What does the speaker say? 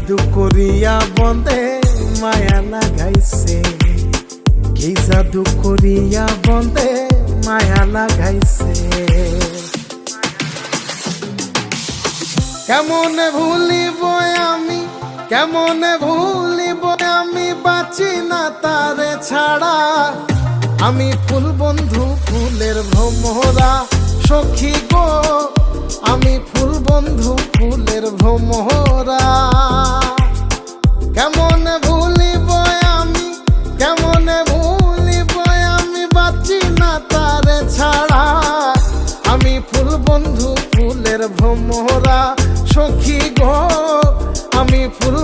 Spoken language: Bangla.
জাদু করিয়া বন্দে মায়া লাগাইছে, কি জাদু করিয়া বন্দে মায়া লাগাইছে। কেমনে ভুলিব আমি, কেমনে ভুলিব আমি, বাঁচি না তারে ছাড়া। আমি ফুল বন্ধু ফুলের ভ্রমরা সখী গো, আমি ফুল বন্ধু ফুলের ভ্রমরা। কেমনে ভুলিব আমি, কেমনে ভুলিব আমি, বাঁচি না তারে ছাড়া। আমি ফুল বন্ধু ফুলের ভ্রমরা সখী গো, আমি ফুল